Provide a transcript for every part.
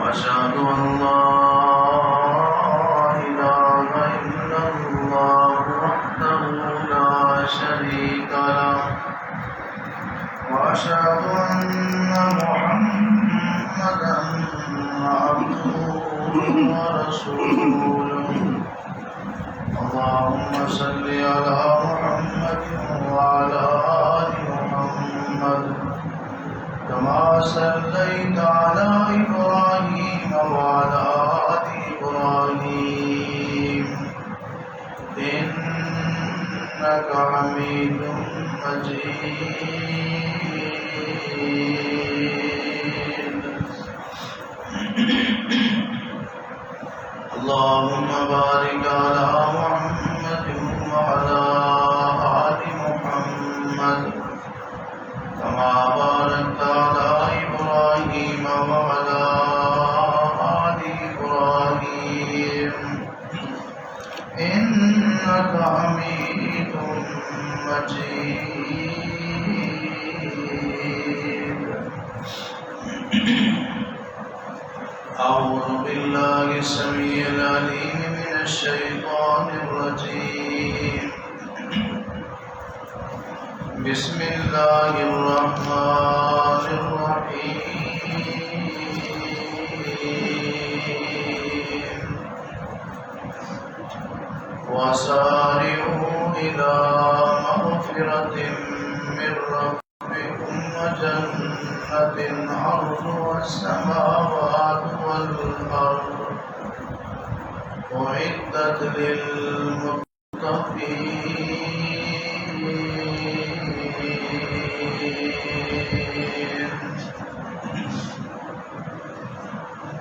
وأشهد أن لا إله إلا الله وحده لا شريك له وأشهد أن محمدا عبده ورسوله اللهم صل على محمد وعلى آل محمد كما صليت على إبراهيم وعلى آل إبراهيم إنك حميد مجيد اللهم بارك على محمد وعلى آل محمد كما باركت على إبراهيم وعلى آل إبراهيم إنك حميد مجيد أعوذ بالله السميع العليم من الشيطان الرجيم بسم الله الرحمن الرحيم وسارعوا إلى مغفرة من ربكم وجنة عرضها السماوات والأرض أعدت للمتقين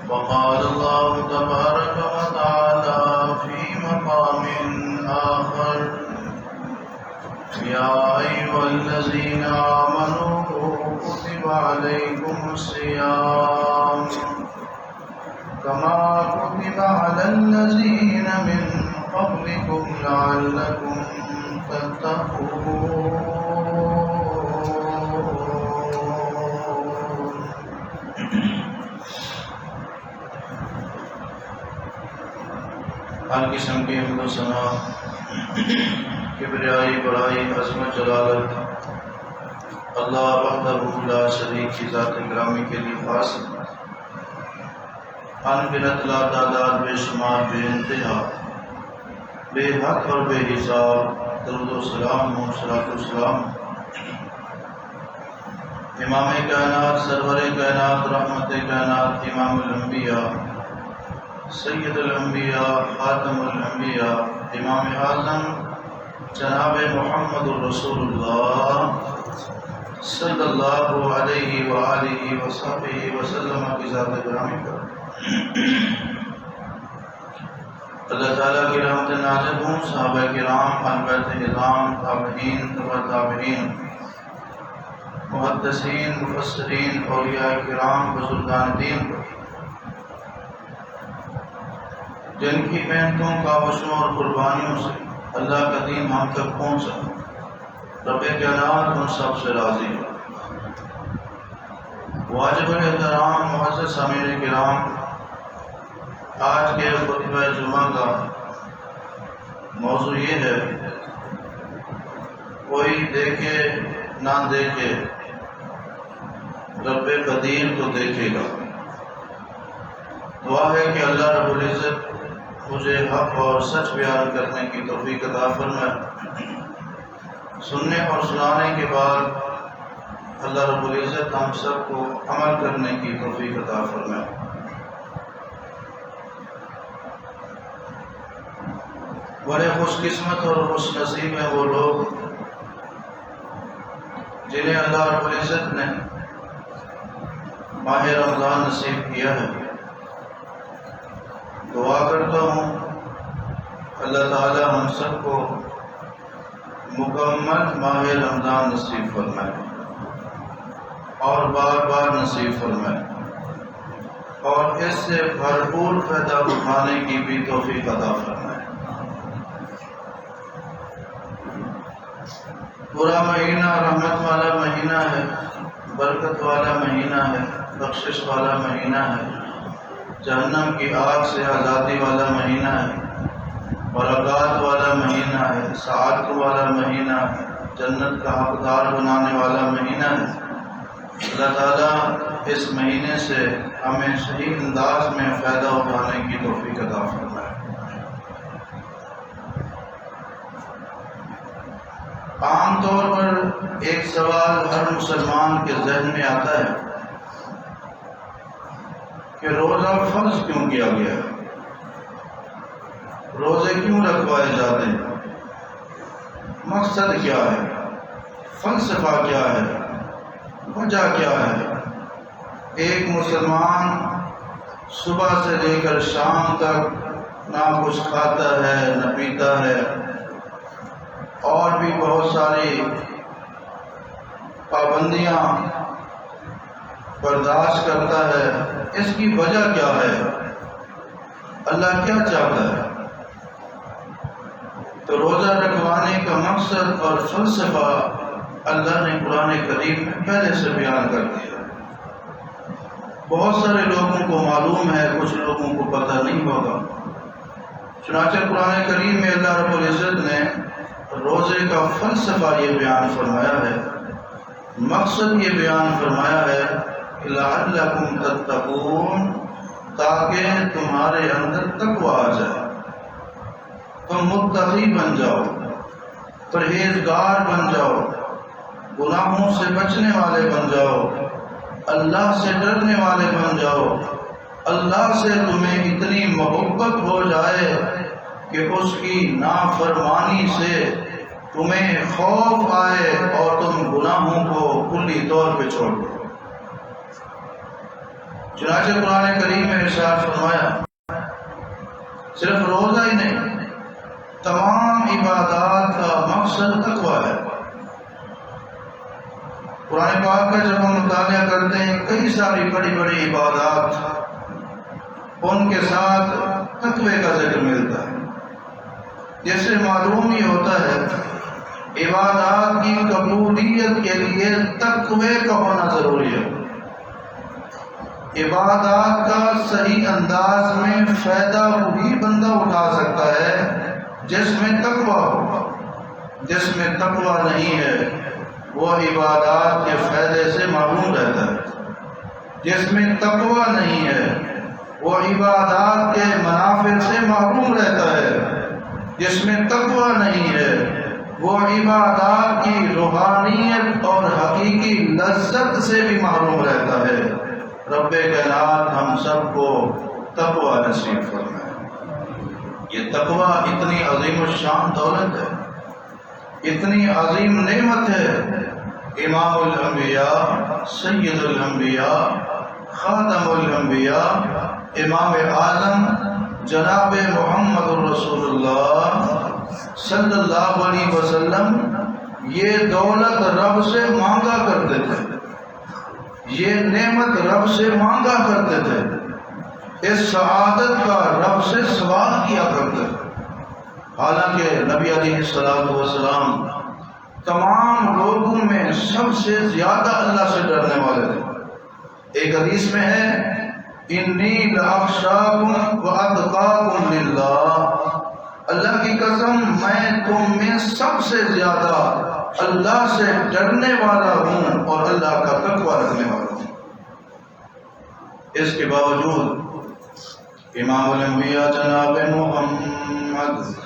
وقال الله تبارك وتعالى في مقام آخر يا أيها الذين آمنوا كتب عليكم الصيام كما كتب على الذين من قبلكم لعلكم تتقون ہر قسم کی حمد و ثنا کبریائی بڑائی عظمت جلالت اللہ وحدہ لا شریک کی ذات گرامی کے لیے خاص ان گنت لا تعداد بے شمار بے انتہا بے حد اور بے حساب درود و سلام و صلاۃ و سلام امام کائنات سرور کائنات رحمت کائنات امام الانبیاء سید الانبیاء خاتم الانبیاء امام اعظم جناب محمد رسول اللہ صلی اللہ علیہ وآلہ وصحبہ وسلم کی ذات گرامی پر اللہ تعالیٰ کی رحمت نازل ہوں صحابہ کرام اہل بیت اعظام تابعین تبع تابعین محدثین مفسرین اولیاء کرام بزرگان دین پر جن کی محنتوں کاوشوں اور قربانیوں سے اللہ کا دین ہم تک پہنچا رب کائنات ان سب سے راضی ہے واجب الاحترام معزز سامعین کرام آج کے خطبہ جمعہ کا موضوع یہ ہے کوئی دیکھے نہ دیکھے رب قدیر کو دیکھے گا دعا ہے کہ اللہ رب العزت مجھے حق اور سچ بیان کرنے کی توفیق عطا فرمائے سننے اور سنانے کے بعد اللہ رب العزت ہم سب کو عمل کرنے کی توفیق عطا فرمائے بڑے خوش قسمت اور خوش نصیب ہیں وہ لوگ جنہیں اللہ رب العزت نے ماہ رمضان نصیب کیا ہے دعا کرتا ہوں اللہ تعالی ہم سب کو مکمل ماہ رمضان نصیب فرمائے اور بار بار نصیب فرمائے اور اس سے بھرپور فائدہ اٹھانے کی بھی توفیق عطا فرمائے پورا مہینہ رحمت والا مہینہ ہے، برکت والا مہینہ ہے، بخشش والا مہینہ ہے، جہنم کی آگ سے آزادی والا مہینہ ہے، برکات والا مہینہ ہے، سعادت والا مہینہ ہے، جنت کا حقدار بنانے والا مہینہ ہے۔ اللہ تعالیٰ اس مہینے سے ہمیں صحیح انداز میں فائدہ اٹھانے کی توفیق عطا فرمائے۔ عام طور پر ایک سوال ہر مسلمان کے ذہن میں آتا ہے کہ روزہ فرض کیوں کیا گیا ہے؟ روزے کیوں رکھوائے جاتے ہیں؟ مقصد کیا ہے؟ فلسفہ کیا ہے؟ وجہ کیا ہے؟ ایک مسلمان صبح سے لے کر شام تک نہ کچھ کھاتا ہے نہ پیتا ہے، اور بھی بہت ساری پابندیاں برداشت کرتا ہے۔ اس کی وجہ کیا ہے؟ اللہ کیا چاہتا ہے؟ تو روزہ رکھوانے کا مقصد اور فلسفہ اللہ نے قرآن کریم میں پہلے سے بیان کر دیا۔ بہت سارے لوگوں کو معلوم ہے، کچھ لوگوں کو پتہ نہیں ہوگا۔ چنانچہ قرآن کریم میں اللہ رب العزت نے روزے کا فلسفہ یہ بیان فرمایا ہے، مقصد یہ بیان فرمایا ہے کہ لعلکم تتقون، تاکہ تمہارے اندر تقویٰ آ جائے، تم متقی بن جاؤ، پرہیزگار بن جاؤ، گناہوں سے بچنے والے بن جاؤ، اللہ سے ڈرنے والے بن جاؤ، اللہ سے تمہیں اتنی محبت ہو جائے کہ اس کی نافرمانی سے تمہیں خوف آئے اور تم گناہوں کو کلی طور پہ چھوڑ دو۔ چنانچہ قرآن کریم میں ارشاد فرمایا صرف روزہ ہی نہیں، تمام عبادات کا مقصد تقویٰ ہے۔ قرآن پاک کا جب ہم مطالعہ کرتے ہیں کئی ساری بڑی بڑی عبادات، ان کے ساتھ تقوی کا ذکر ملتا ہے۔ جیسے معلوم ہی ہوتا ہے عبادات کی قبولیت کے لیے تقوی کا ہونا ضروری ہے۔ عبادات کا صحیح انداز میں فائدہ وہی بندہ اٹھا سکتا ہے جس میں تقوی ہو۔ جس میں تقوی نہیں ہے وہ عبادات کے فائدے سے محروم رہتا ہے۔ جس میں تقوی نہیں ہے وہ عبادات کے منافع سے محروم رہتا ہے۔ جس میں تقوی نہیں ہے وہ عبادات کی روحانیت اور حقیقی لذت سے بھی محروم رہتا ہے۔ رب کائنات ہم سب کو تقوی نصیب فرمائے۔ یہ تقوی اتنی عظیم الشان دولت ہے، اتنی عظیم نعمت ہے۔ امام الانبیاء، سید الانبیاء، خاتم الانبیاء، امام اعظم جناب محمد الرسول اللہ صلی اللہ علیہ وسلم یہ دولت رب سے مانگا کرتے تھے، یہ نعمت رب سے مانگا کرتے تھے، اس سعادت کا رب سے سوال کیا کرتے تھے۔ حالانکہ نبی علیہ السلام تمام لوگوں میں سب سے زیادہ اللہ سے ڈرنے والے تھے۔ ایک حدیث میں ہے انی لاخشاکم واتقاکم للہ، اللہ کی قسم میں تم میں سب سے زیادہ اللہ سے ڈرنے والا ہوں اور اللہ کا تقوی رکھنے والا ہوں۔ اس کے باوجود امام الانبیاء جناب محمد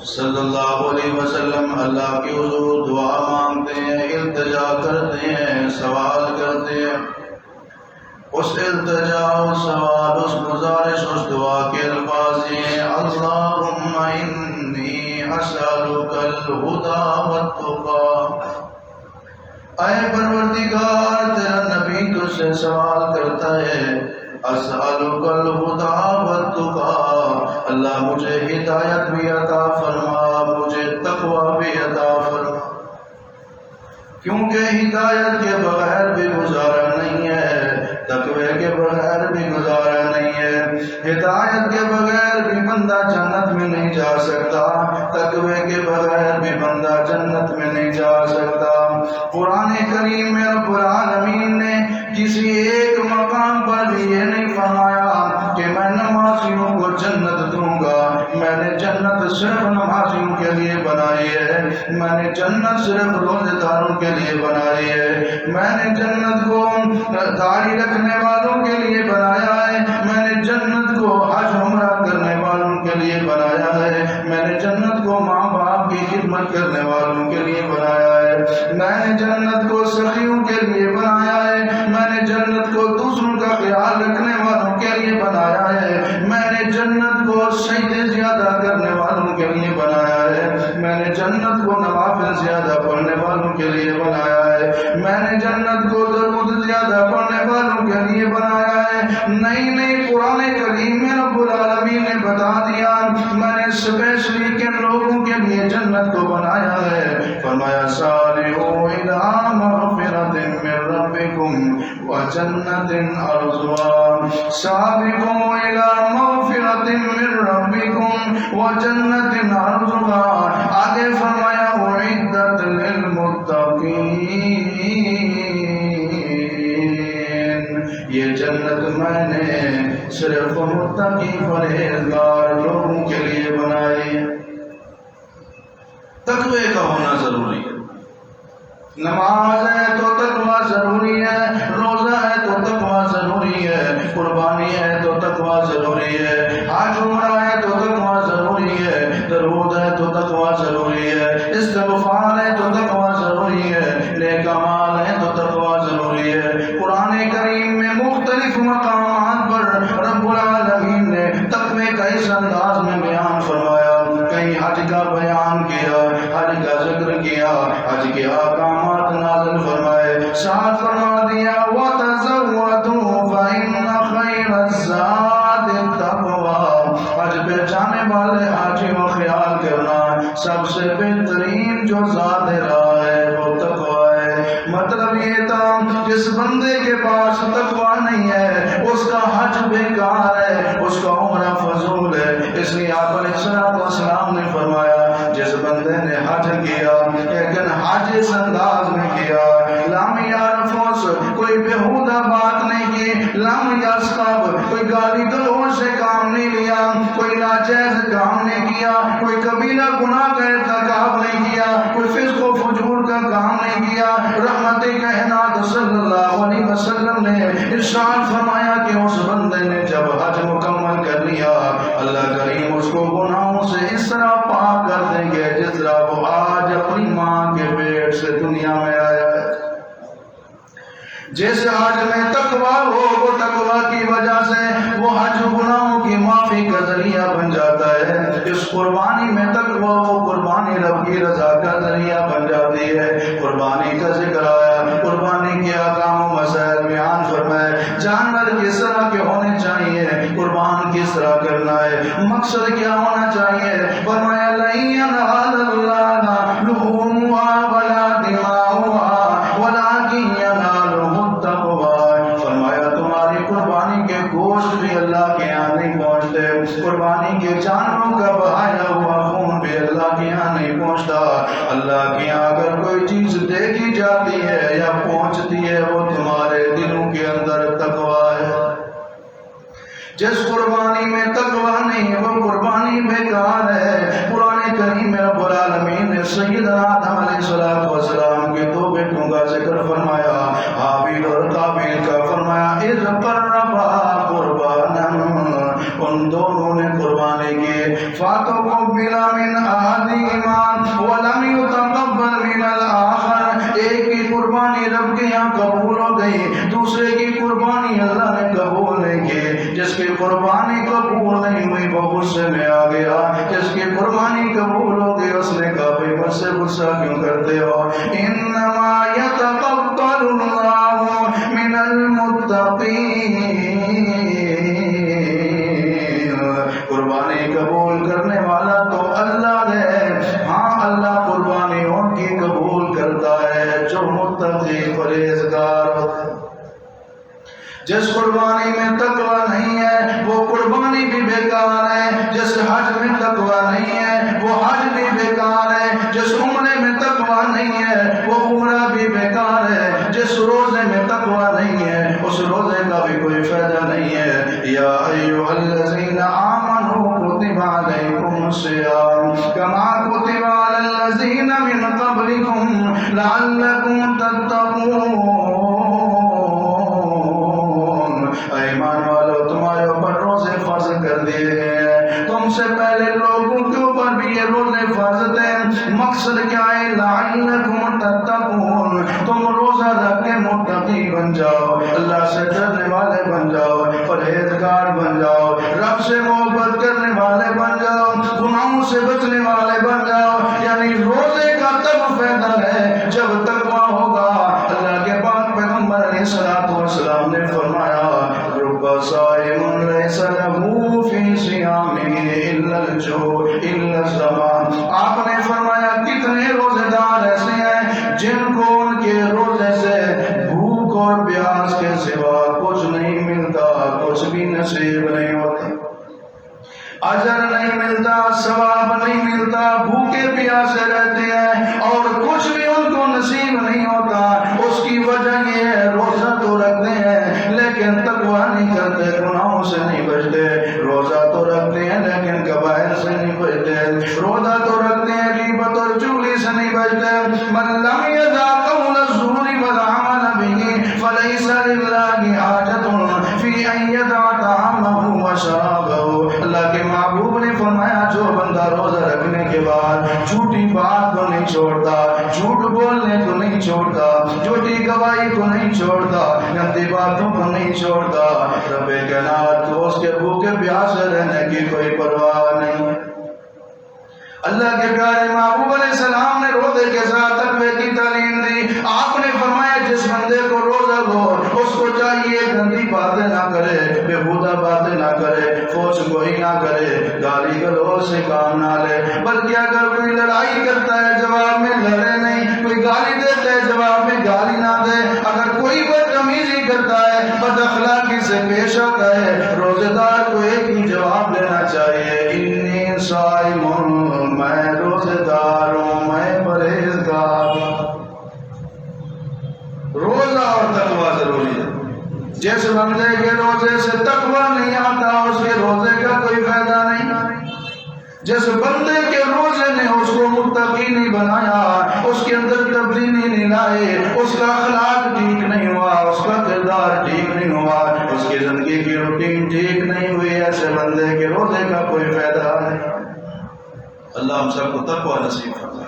صلی اللہ علیہ وسلم اللہ کے حضور دعا مانگتے ہیں، التجا کرتے ہیں، سوال کرتے ہیں۔ اس التجا، اس سوال، اس گزارش، اس دعا کے الفاظ ہیں اللہم انی اسألک الہدی والتقی۔ اے پروردگار تیرا نبی تجھ سے سوال کرتا ہے اسألک الہدی والتقی، اللہ مجھے ہدایت بھی عطا فرما، مجھے تقوی بھی عطا فرما، کیونکہ ہدایت کے بغیر بھی گزارا نہیں ہے، تقوی کے بغیر بھی گزارا نہیں ہے۔ ہدایت کے بغیر بھی بندہ جنت میں نہیں جا سکتا، تقوی کے بغیر بھی بندہ جنت میں نہیں جا سکتا۔ قرآن کریم میں رب العالمین نے کسی ایک مقام پر بھی یہ نہیں فرمایا میں نے جنت صرف روزے داروں کے لیے بنائی ہے، میں نے جنت کو داڑھی رکھنے والوں کے لیے بنایا ہے، میں نے جنت کو حج عمرہ کرنے والوں کے لیے بنایا ہے، میں نے جنت کو ماں باپ کی خدمت کرنے والوں کے لیے بنایا ہے، میں نے جنت کو سخیوں کے لیے بنایا ہے، میں نے جنت کو دوسروں کا خیال رکھنے والوں کے لیے بنایا ہے، میں نے جنت کو سجدے زیادہ کرنے والوں کے لیے بنایا ہے، میں نے جنت کو نوافل زیادہ پڑھنے والوں کے لیے بنایا ہے، میں نے جنت کو درود زیادہ پڑھنے والوں کے لیے بنایا ہے۔ نہیں قرآن کریم میں رب العالمین نے بتا دیا میں نے اسپیشلی کن لوگوں کے لیے جنت کو بنایا ہے، فرمایا سارعوا الی مغفرۃ من ربکم وجنۃ عرضها، سابقوا الی مغفرۃ من ربکم وجنۃ عرضها، آگے فرمایا اعدت للمتقین، یہ جنت میں نے صرف متقی پرہیزگار لوگوں کے لیے بنائی ہے۔ تقوی کا ہونا ضروری ہے، نماز ہے تو تقوی ضروری ہے، روزہ ہے تو تقوی ضروری ہے، قربانی ہے تو تقوی ضروری ہے، حج عمرہ ہے تو تقوی ضروری ہے، درود ہے تو تقوی ضروری ہے، استغفار ہے تو تقوی ضروری ہے، نیک اعمال ہے تو تقوی ضروری ہے۔ قرآن کریم میں مختلف مقامات پر رب العالمین نے تقوی کا اس انداز میں بیان فرمایا، کہیں حج کا بیان کیا، حج کا ذکر کیا، حج کے احکامات نازل فرمائے، ساتھ فرما دیا وَتَزَوَّدُوا فَإِنَّ خَيْرَ الزَّادِ التَّقْوَىٰ، حج پہ جانے والے حاجیوں خیال کرنا سب سے بہترین جو زاد راہ ہے وہ تقویٰ ہے۔ مطلب یہ تھا جس بندے کے پاس تقویٰ نہیں ہے اس کا حج بیکار ہے، اس کا عمرہ فضول ہے، اس لیے آپ علیہ السلام نے فرمایا جس بندے نے حج کیا لیکن حج اس انداز میں کیا، لم یرفث، کوئی بےہودہ بات نہیں کی، لم یسخب، کوئی گالی گلوچ سے کام نہیں لیا، کوئی ناجائز کام نہیں کیا، کوئی کبیرہ گناہ کا ارتکاب نہیں کیا، کوئی فسق و فجور کا کام نہیں کیا، رحمت کائنات صلی اللہ علیہ وسلم نے ارشاد فرمایا کہ اس بندے نے جب حج مکمل کر لیا اللہ کریم اس کو گناہوں سے اس طرح پاک کر دیں گے جس طرح وہ آج اپنی ماں کے پیٹ سے دنیا میں آیا ہے۔ جس حج میں تقویٰ ہو وہ تقویٰ کی وجہ سے وہ حج گناہوں کی معافی کا ذریعہ بن جاتا ہے، اس قربانی میں تقویٰ وہ قربانی رب کی رضا کا ذریعہ بن جاتی ہے۔ قربانی کا ذکر آیا، قربانی کے احکام و مسائل بیان فرمائے، جانور کس طرح کے ہونے چاہیے، قربان کس طرح کرنا ہے، مقصد کیا ہونا چاہیے، فرمایا لَن يَنَالَ اللَّهَ لُحُومُهَا وَلَا دِمَاؤُهَا وَلَٰكِن يَنَالُهُ التَّقْوَىٰ، فرمایا تمہاری قربانی کے گوشت بھی اللہ کے یہاں نہیں پہنچتے، قربانی کے جانوروں کا بہایا ہوا خون بھی اللہ کے یہاں نہیں پہنچتا، اللہ کے یہاں اگر کوئی چیز دیکھی جاتی ہے یا پہنچتی ہے وہ تمہارے دلوں کے اندر تقویٰ ہے۔ جس قربانی میں تقویٰ نہیں وہ قربانی بیکار ہے۔ قرآن کریم میں رب العالمین نے سیدنا آدم علیہ السلام کے دو بیٹوں کا ذکر فرمایا، حابیل اور قابیل کا، فرمایا اذ قربا قربانا، ان دونوں نے قربانی کی، فتقبل من احدہما ولم یتقبل من الآخر، ایک کی قربانی رب کے یہاں قبول ہو گئی، دوسرے کی قربانی اللہ نے قبول نہیں کی، جس کی قربانی قبول نہیں ہوئی وہ غصے میں آ گیا، جس کی قربانی قبول ہو گئی اس نے کہا بھئی مجھ سے غصہ کیوں کرتے ہو، انما یتقبل اللہ من المتقین، قربانی قبول کرنے والا تو اللہ ہے، ہاں اللہ قربانی ان کی قبول کرتا ہے جو متقی پرہیزگار ہوتے ہیں۔ جس قربانی میں تقویٰ نہیں ہے وہ قربانی بھی بیکار ہے، جس حج میں تقویٰ نہیں ہے وہ حج بھی بیکار ہے، جس عمرے میں تقویٰ نہیں ہے وہ عمرہ بھی بیکار ہے، جس روزے میں تقویٰ نہیں ہے اس روزے کا بھی کوئی فائدہ نہیں ہے۔ یا ایھا الذین آمنوا کتب علیکم الصیام کما کتب علی والذین من قبلکم لعلکم تتقون۔ ایمان والو تمہارے اوپر روزے فرض کر دیے گئے ہیں، تم سے پہلے لوگوں کے اوپر بھی یہ روزے فرض تھے۔ مقصد کیا ہے؟ لعلکم تتقون، تم روزہ رکھ کے متقی بن جاؤ، اللہ سے ڈرنے والے بن جاؤ، پرہیزگار بن جاؤ، رب سے محبت کرنے والے بن جاؤ، گناہوں سے بچنے والے بن جاؤ۔ یعنی روزے کا تب فائدہ ہے جب تقویٰ ہوگا۔ اللہ کے پاک پیغمبر علیہ السلام نے فرمایا رب صائم لیس لہ فی صیامہ الا الجوع الا الظمأ۔ آپ نے فرمایا کتنے روزے دار ایسے ہیں جن کو ان کے روزے سے بھوک اور پیاس کے سوا کچھ نہیں ملتا، کچھ بھی نصیب نہیں ہوتا، اجر نہیں ملتا، ثواب نہیں ملتا، بھوکے پیاسے رہتے ہیں اور کچھ بھی ان کو نصیب نہیں ہوتا۔ اس کی وجہ یہ ہے روزہ تو رکھتے ہیں لیکن تقویٰ نہیں کرتے، گناہوں سے نہیں بچتے، روزہ تو رکھتے ہیں لیکن کبائر سے نہیں بچتے، روزہ تو رکھتے ہیں غیبت اور چغلی سے نہیں بچتے۔ من لم یدع قول الزور والعمل به فلیس للہ حاجۃ فی ان یدع طعامہ وشرابہ۔ اللہ کے محبوب نے فرمایا جو بندہ روزہ رکھنے کے بعد جھوٹی بات کو نہیں چھوڑتا، جھوٹ بولنے کو نہیں چھوڑتا، جھوٹی گواہی کو نہیں چھوڑتا، گندی باتوں کو نہیں چھوڑتا، رب کائنات کو اس کے بھوکے پیاسے رہنے کی کوئی پرواہ نہیں۔ اللہ کے پیارے محبوب علیہ السلام نے روزے کے ساتھ تقوی کی تعلیم دی۔ آپ نے فرمایا جس بندے کو روزہ ہو اس کو چاہیے گندی باتیں نہ کرے، بےہودہ باتیں نہ کرے، فوش گوئی نہ کرے، گالی گلوچ سے کام نہ لے، بلکہ اگر کوئی لڑائی کرتا ہے جواب میں لڑے نہیں، کوئی گالی دیتا ہے جواب میں گالی نہ دے، اگر کوئی بدتمیزی کرتا ہے، بد اخلاقی سے پیش آتا ہے، روزے دار کو ایک ہی جواب لینا چاہیے انی صائم، میں روزے دار ہوں، میں پرہیزگار ہوں۔ روزہ اور تقویٰ ضروری ہے۔ جس بندے کے روزے سے تقویٰ نہیں آتا اس کے روزے کا کوئی فائدہ نہیں۔ جس بندے کے روزے نے اس کو متقی نہیں بنایا، اس کے اندر تبدیلی نہیں لائے، اس کا اخلاق ٹھیک نہیں ہوا، اس کا کردار ٹھیک نہیں ہوا، اس کی زندگی کی روٹین ٹھیک نہیں ہوئی، ایسے بندے کے روزے کا کوئی فائدہ نہیں۔ اللہ ہم سب کو تقویٰ نصیب فرمائے۔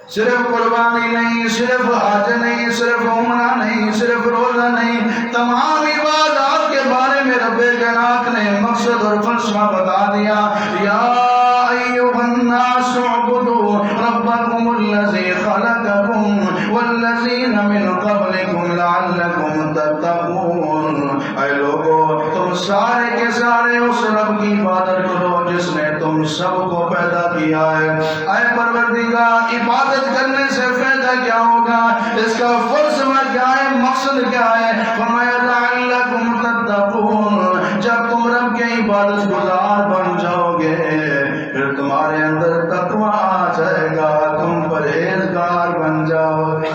صرف قربانی نہیں، صرف حج نہیں، صرف عمرہ نہیں، صرف روزہ نہیں، تمام عبادات کے بارے میں رب کائنات نے مقصد اور فلسفہ بتا دیا۔ یا ایھا الناس اعبدوا ربکم الذی خلقکم والذین من قبلکم لعلکم تتقون۔ اے لوگو تم سارے کے سارے اس رب کی عبادت کرو جس نے تم سب کو پیدا کیا ہے۔ اے پروردگار عبادت کرنے سے فائدہ کیا ہوگا؟ اس کا فلسفہ کیا ہے؟ مقصد کیا ہے؟ فرمایا لعلکم تتقون، جب تم رب کے عبادت گزار بن جاؤ گے پھر تمہارے اندر تقویٰ آ جائے گا، تم پرہیزگار بن جاؤ گے۔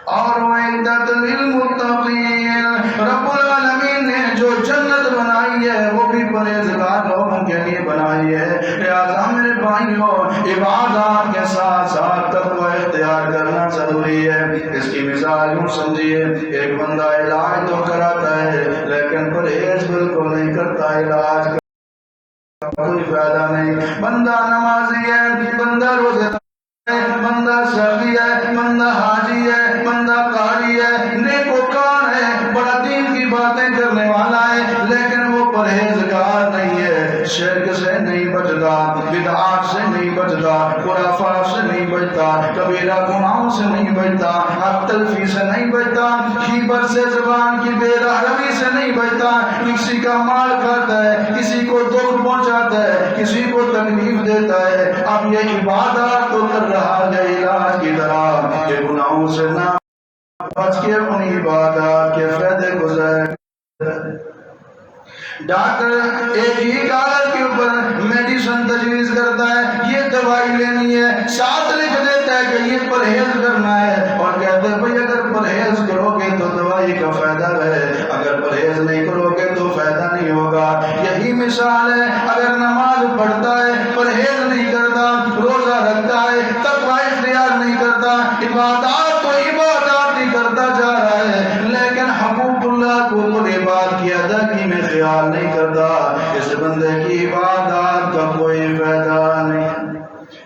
اور وَعِدَّةٌ لِّلْمُتَّقِينَ، رب العالمین نے جو جنت بنائی ہے وہ بھی پرہیزگار لوگوں کے لیے بنائی ہے۔ لہٰذا میرے بھائیوں عبادات کے ساتھ ساتھ تقویٰ اختیار کرنا ضروری ہے۔ اس کی مثال یوں سمجھیے، ایک بندہ علاج تو کراتا ہے لیکن پرہیز بالکل نہیں کرتا، علاج کا کوئی فائدہ نہیں۔ بندہ نمازی ہے، بندہ روزے بندہ سخی ہے، بندہ حاجی ہے، بندہ قاری ہے، نیکوکار ہے، بڑا دین کی باتیں کرنے والا ہے لیکن وہ پرہیزگار نہیں ہے، شرک سے نہیں بچتا، بدعات سے نہیں بچتا، خرافات سے نہیں بچتا، کبیرہ گناہوں سے نہیں بچتا، حق تلفی سے نہیں بچتا، غیبت سے، زبان کی بے روی سے نہیں بچتا، کسی کا مال کھاتا ہے، کسی کو دکھ پہنچاتا ہے، کسی کو تکلیف دیتا ہے۔ اب یہ عبادات تو کر رہا ہے علاج کی طرح کہ گناہوں سے نہ بچ کے ان عبادات کے فائدے کو ضائع۔ ڈاکٹر ایک ہی کاغذ کے اوپر میڈیسن تجویز کرتا ہے، یہ دوائی لینی ہے، ساتھ لکھ دیتا ہے کہ یہ پرہیز کرنا ہے اور کہتے ہیں بھئی اگر پرہیز کرو گے تو دوائی کا فائدہ ہے، اگر پرہیز نہیں کرو گے تو فائدہ نہیں ہوگا۔ یہی مثال ہے، اگر نماز پڑھتا ہے، پرہیز نہیں کرتا، روزہ رکھتا ہے، عبادات تو عبادات ہی کرتا جا رہا ہے، لیکن حقوق اللہ کو بات کی ادائیگی میں خیال نہیں کرتا، اس بندے کی عبادات کا کوئی فائدہ نہیں۔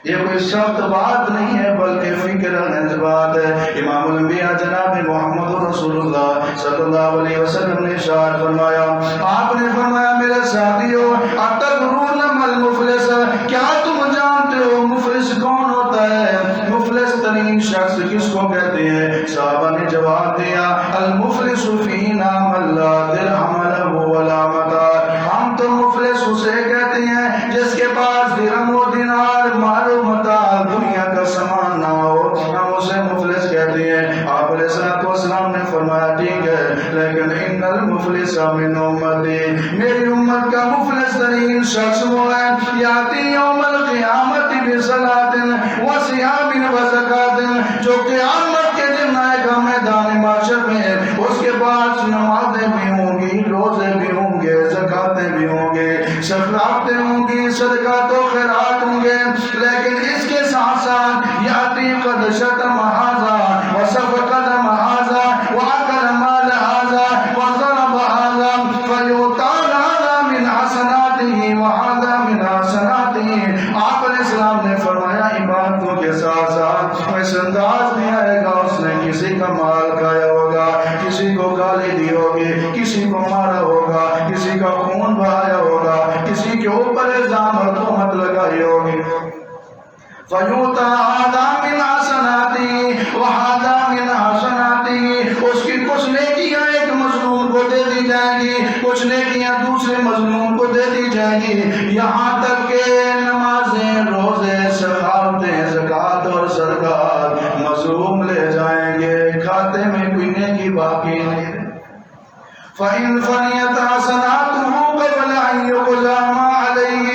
یہ کوئی سخت بات نہیں ہے بلکہ فکر انگیز بات ہے۔ امام الانبیاء جناب محمد رسول اللہ صلی اللہ علیہ وسلم نے ارشاد فرمایا، آپ نے فرمایا میرے ساتھیو اتدرون ما المفلس، کیا تم جانتے ہو مفلس کون ہوتا ہے؟ مفلس ترین شخص کس کو کہتے ہیں؟ صحابہ نے جواب دیا المفلس فینا من لا درہم لہ ولا متاع، ہم تو مفلس اسے کہتے ہیں جس کے پاس درہم و دینار مال و متاع دنیا کا سامان نہ ہو، ہم اسے مفلس کہتے ہیں۔ آپ علیہ السلام نے فرمایا ٹھیک ہے، لیکن ان المفلس من امتی، میری امت کا مفلس ترین شخص وہ ہے یاتی یوم القیامت بصلاۃ وصیام وزکات، جو قیامت کے دن آئے گا میدان محشر میں، اس کے بعد نمازیں بھی ہوں گی، روزے بھی ہوں گے، زکاتیں بھی ہوں گے، شفاعتیں ہوں گی، صدقات و خیرات ہوں گے، لیکن اس کے ساتھ ساتھ یاتی قد شتم ھذا وسفک دم ھذا واکل مال ھذا وضرب ھذا فیؤتی ھذا من حسناته وھذا من حسناته۔ آپ علیہ السلام نے فرمایا عبادتوں کے ساتھ ساتھ اس انداز میں آئے گا، اس نے کسی کا مال کھایا ہوگا، کسی کو گالی دی ہوگی، کسی کو مارا ہوگا، کسی کا خون بہایا ہوگا، کسی کے اوپر الزام اور تہمت لگائی ہوگی۔ فیؤتی ھذا من حسناته وھذا من حسناته، اس کی کچھ نیکیاں ایک مظلوم کو دے دی جائیں گی، کچھ نیکیاں دوسرے مظلوم کو دے دی جائیں گی، یہاں تک کہ نمازیں، روزے، سخاوتیں، زکات اور صدقات مظلوم لے جائیں گے، کھاتے میں کوئی نیکی باقی نہیں۔ فَإِنْ فَنِيَتْ حَسَنَاتُهُ قَبْلَ أَنْ يُقْضَىٰ مَا عَلَيْهِ،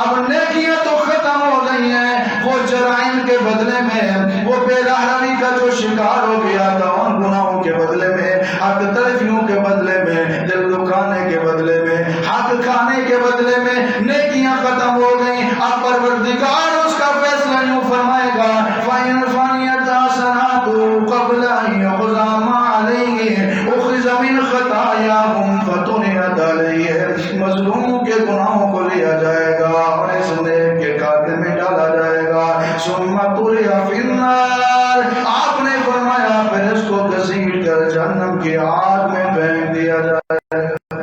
اب نیکیاں تو ختم ہو گئی ہیں، وہ جرائم کے بدلے میں، وہ بے رحمی کا جو شکار ہو گیا تھا ان گناہوں کے بدلے میں، حق تلفیوں کے بدلے میں، دل دکھانے کے بدلے میں، حق کھانے کے بدلے میں نیکیاں ختم ہو گئی۔ اب پروردگار اس کا فیصلہ یوں فرمائے گا فَإِنْ فَنِيَتْ حَسَنَاتُهُ قَبْلَ أَنْ يُقْضَىٰ مَا عَلَيْهِ أُخِذَ مِنْ خَطَايَاهُمْ فَطُرِحَتْ عَلَيْهِ، مظلوموں کے گناہوں کو لیا جائے گا اور اس نیک کے کھاتے میں ڈالا جائے گا، ثُمَّ طُرِحَ فِي النَّارِ، آپ نے فرمایا پھر اس کو گھسیٹ کر جہنم کی آگ میں پھینک دیا جائے گا۔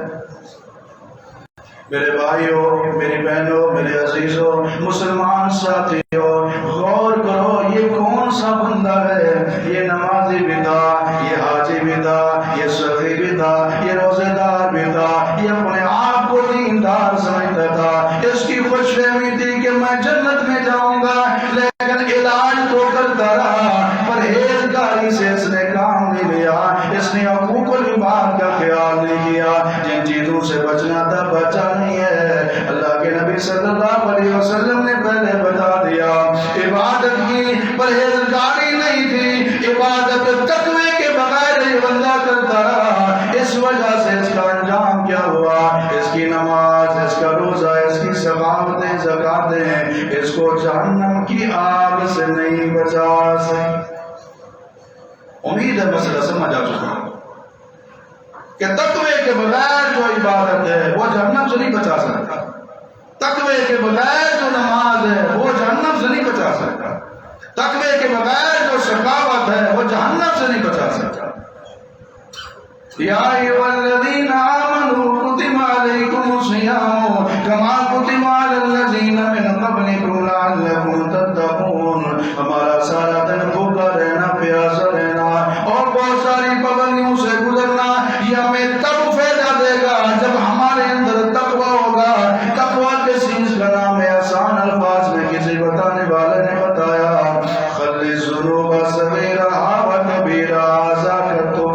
میرے بھائیوں، میری بہنوں، میرے عزیزوں، مسلمان ساتھیوں، غور کرو یہ کون سا بندہ ہے؟ یہ نمازی بھی تھا، یہ حاجی بھی تھا، یہ سخی بھی تھا، یہ روزے دار بھی تھا، یہ اپنے آپ کو دیندار سمجھتا تھا، اس کی خوش فہمی تھی کہ میں جنت میں جاؤں گا، لیکن علاج تو کرتا رہا، پرہیزگاری سے اس نے کام نہیں لیا، اس نے حقوق العباد کا خیال نہیں کیا، جن چیزوں سے بچنا تھا بچا نہیں ہے۔ اللہ کے نبی صلی اللہ علیہ وسلم نے پہلے بتا دیا عبادت کی پرہیزگاری نہیں تھی، عبادت تقوی کے بغیر یہ بندہ کرتا رہا، اس وجہ سے اس کا انجام کیا ہوا؟ اس کی نماز، اس کا روزہ، اس کی سخاوتیں، زکاتیں اس کو جہنم کی آگ سے نہیں بچا سکی۔ امید ہے مسئلہ سمجھ آ چکا کہ تقوی کے بغیر جو عبادت ہے وہ جہنم سے نہیں بچا سکتا، تقوی کے بغیر جو نماز ہے وہ جہنم سے نہیں بچا سکتا، تقوی کے بغیر جو سخاوت ہے وہ جہنم سے نہیں بچا سکتا۔ یا ایھا الذین آمنوا کتب علیکم الصیام کما کتب علی الذین من قبلکم لعلکم تتقون، ہمارا سارا دن بھوکا رہنا، پیاسا رہنا اور بہت ساری پابندیوں سے گزرنا یہ ہمیں تب فائدہ دے گا جب ہمارے اندر تقوی ہوگا۔ تقوی کے چیز کا نام ہے، آسان الفاظ میں کسی بتانے والے نے بتایا، خلی الذنوب صغیرها وکبیرها ذاک التقی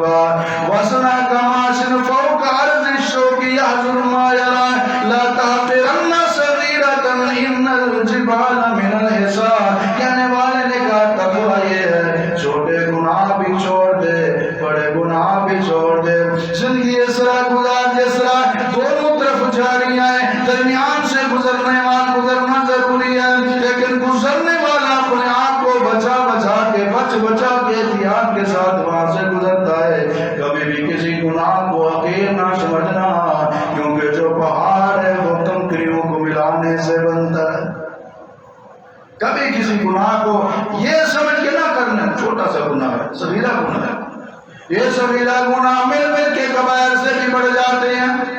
وصنع کماشن فوق ارض الشوک یحذر ما یری لا تحقرن صغیرۃ ان الجبال من الحصى، کہنے والے نے کہا تقوی یہ ہے چھوٹے گناہ بھی چھوڑ دے، بڑے گناہ بھی چھوڑ دے، زندگی اس طرح گزار جس طرح دونوں طرف جاری ہے، درمیان سے گزرنے والا گزرنا ضروری ہے، لیکن گزرنے والا اپنے آپ کو بچا کے ساتھ وہاں سے گزرتا ہے. کبھی بھی کسی گناہ کو حقیر نہ سمجھنا، کیونکہ جو پہاڑ ہے وہ کنکریوں کو ملانے سے بنتا ہے. کبھی کسی گناہ کو یہ سمجھ کے نہ کرنا چھوٹا سا گناہ ہے، صغیرہ گناہ ہے. یہ صغیرہ گناہ مل مل کے کبائر سے بھی بڑھ جاتے ہیں.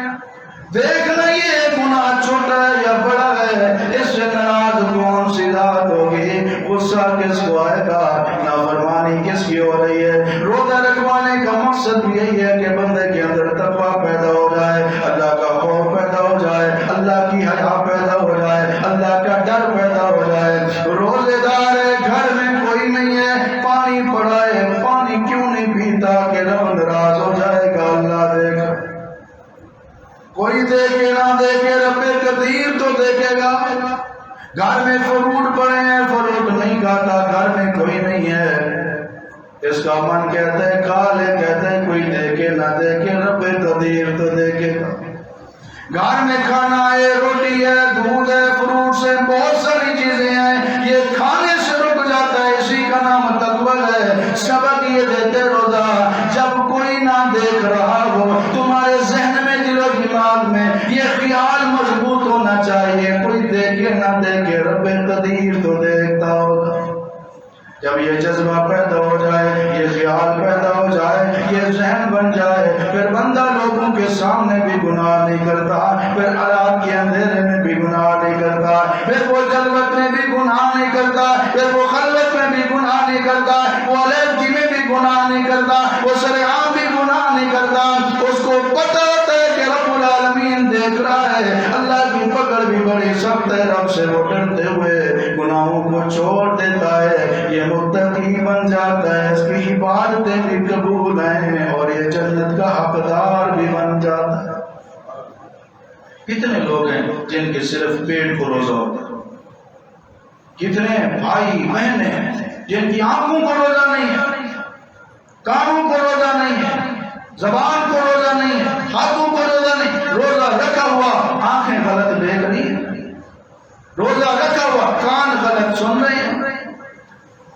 دیکھنا یہ گناہ چھوٹا ہے یا بڑا ہے، اس سے ناراض کون سی ذات ہوگی، غصہ کس کو آئے گا، نافرمانی کس کی ہو رہی ہے. روزہ رکھوانے کا مقصد بھی یہی ہے کہ بندے کے اندر تقویٰ پیدا ہو جائے، اللہ کا خوف پیدا ہو جائے، اللہ کی حیا پیدا ہو جائے، اللہ کا ڈر پیدا ہو جائے. روزے دار ہے، گھر میں کوئی نہیں ہے، پانی پڑا ہے، پانی کیوں نہیں پیتا کہ رب ناراض ہو جائے گا. اللہ دیکھ، کوئی دیکھے نہ دیکھے رب قدیر تو دیکھے گا. گھر میں فروٹ پڑے ہیں، فروٹ نہیں کھاتا، گھر میں کوئی نہیں ہے، اس کا من کہتا ہے کھا لے، کہتا ہے کوئی دیکھے نہ دیکھے رب قدیر تو دیکھے گا. گھر میں کھانا ہے، روٹی ہے، دودھ ہے، فروٹ سے بہت ساری چیزیں ہیں، یہ کھانے سے رک جاتا ہے، اسی کا نام تقویٰ ہے. سبق یہ دیتے روزہ جب کوئی نہ دیکھ رہا ہو، تمہارے ذہن میں دل و دماغ میں یہ خیال مضبوط ہونا چاہیے کوئی دیکھے نہ دیکھے رب قدیر تو دیکھتا ہوگا. جب یہ جذبہ پیدا ہو جائے، یہ خیال پیدا ہو جائے، یہ ذہن بن جائے، پھر بندہ لوگوں کے سامنے بھی گناہ نہیں کرتا، پھر رات کے اندھیرے میں بھی گناہ نہیں کرتا، پھر وہ جلوت میں بھی گناہ نہیں کرتا، پھر وہ خلوت میں بھی گناہ نہیں کرتا، وہ علیحدگی میں بھی گناہ نہیں کرتا، وہ سرعام بھی گناہ نہیں کرتا. اس کو پتہ ہوتا ہے کہ رب العالمین دیکھ رہا ہے، اللہ کی پکڑ بھی بڑی سخت ہے، رب سے وہ ڈرتے ہوئے گناہوں کو چھوڑ دیتا ہے. یہ متقی بن جاتا ہے، اس کی عبادتیں بھی قبول ہیں اور یہ جنت کا حقدار بھی بن جاتا ہے. کتنے لوگ ہیں جن کے صرف پیٹ کو روزہ ہوتا ہے، کتنے بھائی بہنیں ہیں جن کی آنکھوں کو روزہ نہیں ہے، کانوں کو روزہ نہیں ہے، زبان کو روزہ نہیں ہے، ہاتھوں کو روزہ نہیں. روزہ رکھا ہوا آنکھیں غلط دیکھ رہی ہیں، روزہ رکھا ہوا کان غلط سن رہے ہیں،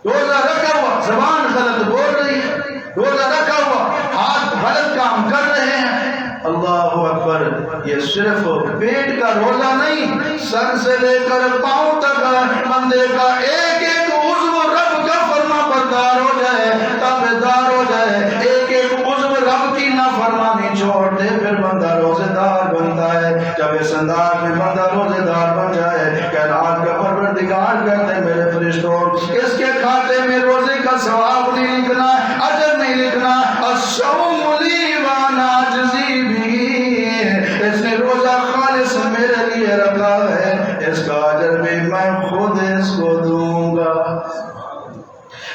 روزہ رکھا ہوا زبان غلط بول رہی ہے، روزہ رکھا ہوا ہاتھ غلط کام کر رہے ہیں. اللہ اکبر. یہ صرف پیٹ کا روزہ نہیں، سر سے لے کر پاؤں تک بندے کا ایک ایک عضو رب کا فرما بردار ہو جائے، تابعدار ہو جائے. ایک ایک عضو رب کی نافرمانی چھوڑ دے، پھر بندہ روزے دار بنتا ہے. جب اس انداز میں بندہ روزے دار بن جائے، کائنات کا پروردگار کہتے ہیں میرے فرشتوں، اس کے کھاتے میں روزے کا ثواب نہیں لکھنا، اجر نہیں لکھنا. الصوم لی وانا اجزی بھی، اس نے روزہ خالص میرے لیے رکھا ہے، اس کا اجر بھی میں خود اس کو دوں گا.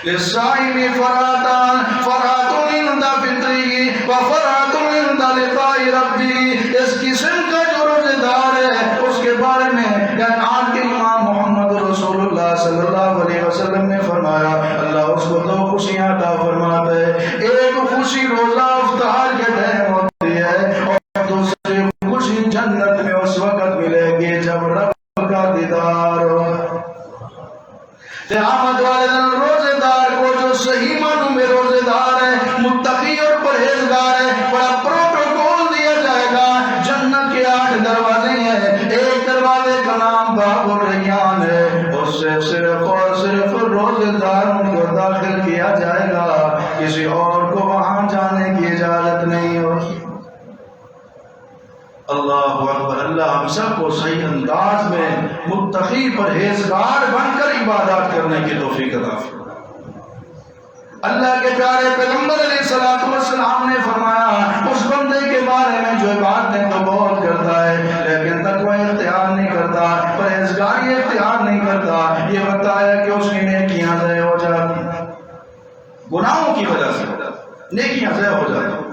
للصائم فراتان، فرات عند فطره وفرات عند لقاء ربه. اس قسم کا جو روزے دار ہے اس کے بارے میں کائنات کے امام محمد رسول اللہ صلی اللہ علیہ وسلم نے فرمایا اللہ اس کو دو خوشیاں عطا فرماتا ہے. ایک خوشی روزہ افطار کے ٹائم ہوتی ہے اور دوسری خوشی جنت میں اس وقت ملے گی جب رب کا دیدار ہو. قیامت والے دن روزے دار کو جو صحیح معنوں میں روزے دار ہے، متقی اور پرہیزگار ہے، بڑا پروٹوکول دیا جائے گا. جنت کے 8 دروازے ہیں، ایک دروازے کا نام باب الریان ہے، اس سے صرف اور صرف روزے داروں کو داخل کیا جائے گا، کسی اور کو وہاں جانے کی اجازت نہیں ہوگی. اللہ اکبر. اللہ ہم سب کو صحیح انداز میں متقی پرہیزگار بن کر عبادات کرنے کی توفیق عطا فرمائے. اللہ کے پیارے پیغمبر علیہ الصلوۃ والسلام نے فرمایا اس بندے کے بارے میں جو عبادتیں تو بہت کرتا ہے لیکن تقوی اختیار نہیں کرتا، پرہیزگاری اختیار نہیں کرتا، یہ بتایا کہ اس کی نیکیاں ضائع ہو جاتی، گناہوں کی وجہ سے نیکیاں ضائع ہو جاتی.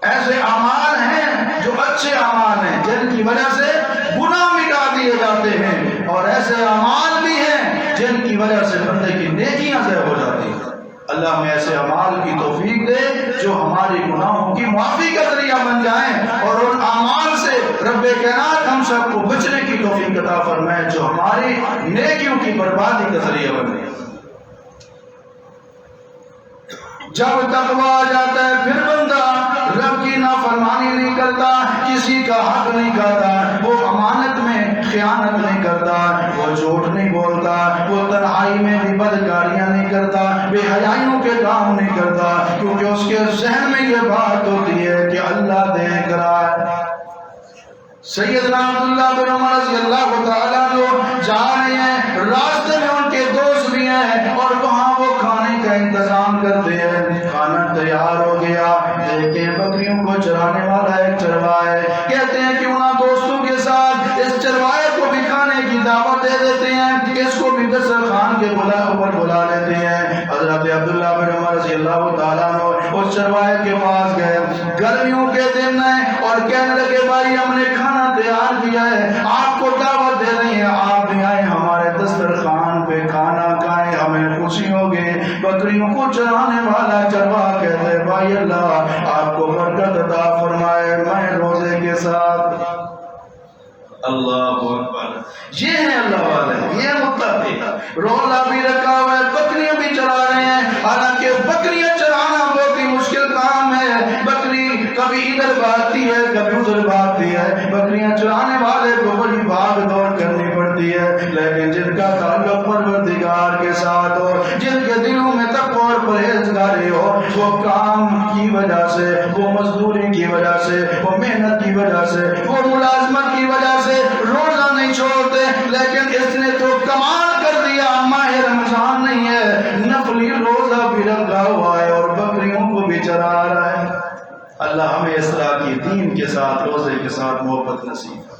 ایسے اعمال ہیں جو اچھے اعمال ہیں جن کی وجہ سے گناہ مٹا دیے جاتے ہیں، اور ایسے اعمال بھی ہیں جن کی وجہ سے بندے کی نیکیاں ضائع ہو جاتی ہیں. اللہ ہمیں ایسے اعمال کی توفیق دے جو ہماری گناہوں کی معافی کا ذریعہ بن جائیں، اور ان اعمال سے رب کائنات ہم سب کو بچنے کی توفیق عطا فرمائے جو ہماری نیکیوں کی بربادی کا ذریعہ بن جائے. جب تقویٰ آ جاتا ہے پھر بندہ رب کی نافرمانی نہیں کرتا، کسی کا حق نہیں کھاتا، وہ امانت میں خیانت نہیں کرتا، وہ جھوٹ نہیں بولتا، وہ تنہائی میں بھی بدکاریاں نہیں کرتا، بے حیائیوں کے کام نہیں کرتا، کیونکہ اس کے ذہن میں یہ بات ہوتی ہے کہ اللہ دیکھ رہا ہے۔ سیدنا عبداللہ بن عمر رضی اللہ تعالیٰ عنہ جا رہے ہیں، راستے میں ان کے دوست بھی ہیں اور وہاں وہ کھانے کا انتظام کرتے ہیں۔ کھانا تیار ہو گیا، دیکھتے ہیں بکریوں کو چرانے والا ایک چرواہا ہے، کہتے ہیں کیوں نہ دوستوں کے ساتھ اس چرواہے کو بھی کھانے کی دعوت دے دیتے ہیں، اس کو بھی دسترخوان کے اوپر بلا لیتے ہیں۔ حضرت عبداللہ بن عمر رضی اللہ تعالیٰ عنہ اس چرواہے کے پاس گئے، گرمیوں کے دن ہیں، اور کہنے لگے بھائی ہم نے کھانا تیار کیا ہے، آپ کو دعوت دے رہی ہیں، آپ بھی آئیں ہمارے دسترخوان پہ کھانا کھائیں، ہمیں خوشی ہوگی۔ بکریوں کو چرانے والا چرواہا کہتے ہیں بھائی اللہ آپ کو برکت عطا فرمائے، میں روزے کے ساتھ۔ اللہ اکبر، یہ ہے اللہ والے، یہ متقی، روزہ بھی رکھا ہوا ہے، بکریاں بھی چرا رہے ہیں، حالانکہ بکریاں چرانا بہت ہی مشکل کام ہے، بکری کبھی ادھر بھاگتی ہے کبھی ادھر بھاگتی ہے، بکریاں چرانے والے کو بڑی بھاگ دوڑ کرنی پڑتی ہے، لیکن جن کا تعلق پروردگار کے ساتھ ہو، جن کے دلوں میں تقویٰ اور پرہیزگاری ہو، وہ کام کی وجہ سے، وہ مزدوری کی وجہ سے، وہ محنت کی وجہ سے، وہ ملازمت کی وجہ سے روزہ نہیں چھوڑتے، لیکن اس نے تو کمال کر دیا، ماہ رمضان نہیں ہے، نفلی روزہ بھی رکھا ہوا ہے اور بکریوں کو بھی چرا رہا ہے۔ اللہ ہمیں اس طرح کی دین کے ساتھ، روزے کے ساتھ محبت نصیب۔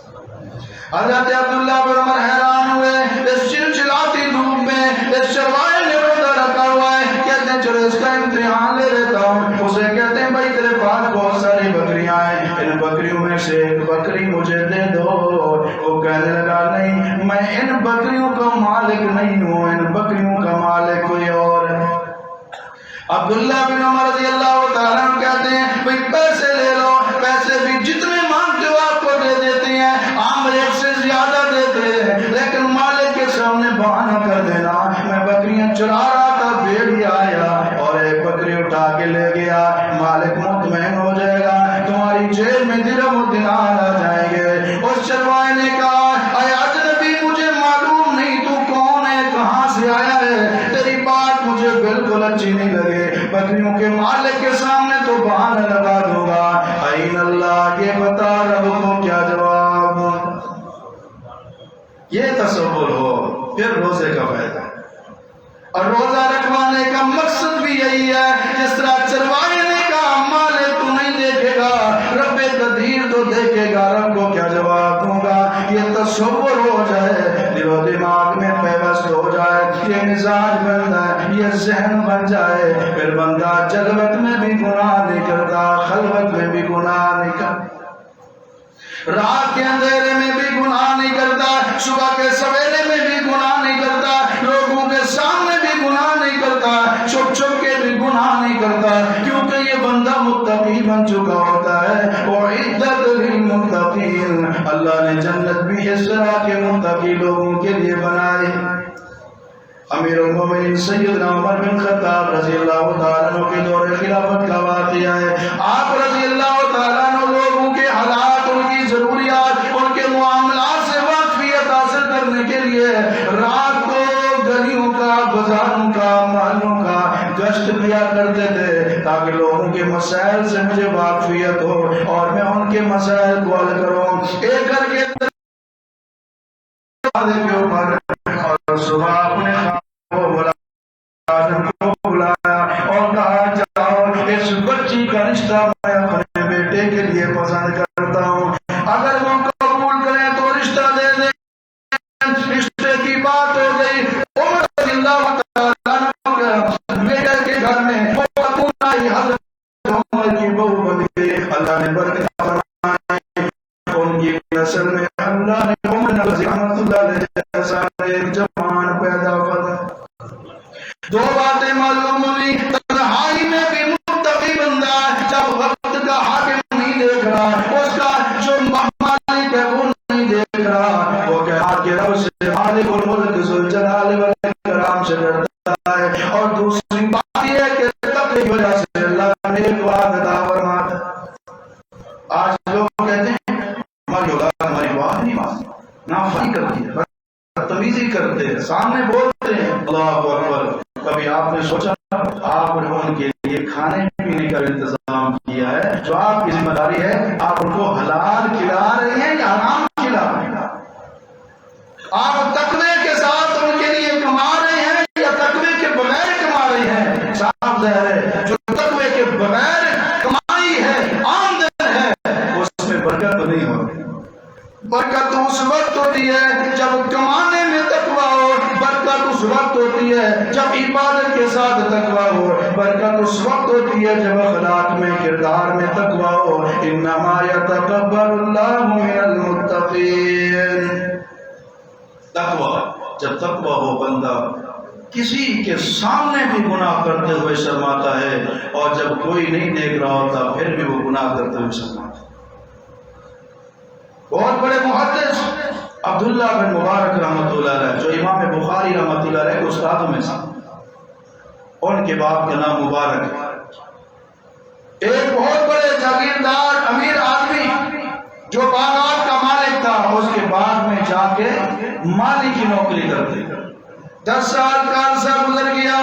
حضرت عبداللہ بن عمر حیران ہوئے، اس چلچلاتی دھوپ میں اس چرواہے نے روزہ رکھا ہوا ہے، کہتے ہیں چلو اس کا امتحان لے لیتا ہوں۔ اسے کہتے ہیں بھائی تیرے پاس بہت ساری بکریاں ہیں، ان بکریوں میں سے ایک بکری مجھے دے دو۔ وہ کہنے لگا نہیں، میں ان بکریوں کا مالک نہیں ہوں، ان بکریوں کا مالک کوئی اور ہے۔ عبداللہ بن عمر رضی اللہ تعالیٰ عنہ کہتے ہیں بھئی پیسے لے لو، پیسے بھی جتنے مانگتے ہو آپ کو دے دیتے ہیں، عام ریٹ سے زیادہ دیتے ہیں، لیکن مالک کے سامنے بہانہ کر دینا، میں بکریاں چرا رہا تھا، بھیڑیا آیا اور ایک بکری اٹھا کے لے گیا، مالک مطمئن ہو جائے گا، تمہاری جیب میں درہم و دینار آ جائیں گے۔ اس چرواہے نے کہا اے اجنبی مجھے معلوم نہیں تو کون ہے، کہاں سے آیا ہے، تیری بات مجھے بالکل اچھی نہیں لگی، بکریوں کے مالک کے سامنے تو بہانہ لگا دوں گا۔ این اللہ، یہ بتا رب کو کیا جواب؟ یہ تصور ہو پھر روزے کا فائدہ، اور روزہ رکھوانے کا مقصد بھی یہی ہے، جس طرح چرواہے نے کہا مالک تو نہیں دیکھے گا، رب قدیر تو دیکھے گا، رب کو کیا جواب دوں گا، یہ تصور ہو جائے، دل و دماغ میں پیوست ہو جائے، یہ مزاج بن جائے، یہ ذہن بن جائے، پھر بندہ جلوت میں بھی گناہ نہیں کرتا، خلوت میں بھی گناہ نہیں کرتا، رات کے اندھیرے میں بھی گناہ نہیں کرتا، صبح کے سویرے میں بھی گناہ نہیں کرتا، لوگوں کے سامنے بھی گناہ نہیں کرتا، چھپ چھپ کے بھی گناہ نہیں کرتا، کیونکہ یہ بندہ متقی بن چکا ہوتا ہے۔ وَعِدَّتْ لِلْمُتَّقِينَ، اللہ نے جنت بھی اس طرح کے متقی لوگوں کے لیے بنائی۔ امیر المومنین سیدنا عمر بن خطاب رضی اللہ تعالیٰ عنہ کے دور خلافت کا واقعہ ہے، آپ رضی اللہ تعالیٰ عنہ لوگوں کے حالات، ان کی ضروریات، ان کے معاملات سے واقفیت حاصل کرنے کے لیے رات کو گلیوں کا، بازاروں کا، محلوں کا گشت کیا کرتے تھے، تاکہ لوگوں کے مسائل سے مجھے واقفیت ہو اور میں ان کے مسائل کو حل کروں۔ ایک گھر کے اوپر اور صبح اپنے کو بلایا اور کہا جاؤ اس بچی کا رشتہ میں اپنے بیٹے کے لیے پسند کرتا ہوں، اگر وہ قبول کریں تو رشتہ دے دیں۔ رشتے کی بات ہو گئی، عمر رضی اللہ تعالیٰ عنہ بیٹے کے گھر میں حضرت عمر کی بہو بن گئی، اللہ نے برکت فرمائی ان کی نسل میں، اللہ نے عمر رحمۃ اللہ علیہ جیسا ایک جوان پیدا فرمایا۔ دو باتیں معلوم ہوئی، تنہائی میں بھی متقی بندہ جب وقت کا حاکم نہیں دیکھ رہا، اس کا جو مالک ہے وہ نہیں دیکھ رہا، وہ کہا کہ رب سے، مالک الملک ذوالجلال والاکرام سے ڈرتا ہے، اور دوسری بات یہ ہے کہ تقوی نافرمانی کرتی ہے، بدتمیزی کرتے ہیں، سامنے بولتے ہیں اللہ اکبر. کبھی آپ نے سوچا آپ نے ان کے لیے کھانے پینے کا انتظام کیا ہے؟ جو آپ کی ذمہ داری ہے آپ ان کو حلال کھلا رہے ہیں یا حرام کھلا رہے ہیں؟ آپ تقوی کے ساتھ ان کے لیے کما رہے ہیں یا تقوی کے بغیر کما رہے ہیں؟ صاف ظاہر ہے جو تقوی کے بغیر کمائی ہے، آمدن ہے، اس میں برکت نہیں ہوتی. برکت اس وقت ہوتی ہے جب کمانے میں تقوی ہو، برکت اس وقت ہوتی ہے جب عبادت کے ساتھ تقوی ہو، برکت اس وقت ہوتی ہے جب اخلاق میں، کردار میں تقوی ہو. انما یتقبل اللہ من المتقین. تقوی، جب تقوی ہو بندہ کسی کے سامنے بھی گناہ کرتے ہوئے شرماتا ہے، اور جب کوئی نہیں دیکھ رہا ہوتا پھر بھی وہ گناہ کرتے ہوئے شرماتا ہے. بہت بڑے محدث عبداللہ بن مبارک رحمۃ اللہ علیہ، جو امام بخاری رحمۃ اللہ علیہ کے استادوں میں سے، ان کے باپ کا نام مبارک ہے. ایک بہت بڑے جاگیردار امیر آدمی جو باغات کا مالک تھا، اس کے باغ میں جا کے مالی کی نوکری کرتے. 10 سال کا عرصہ گزر گیا.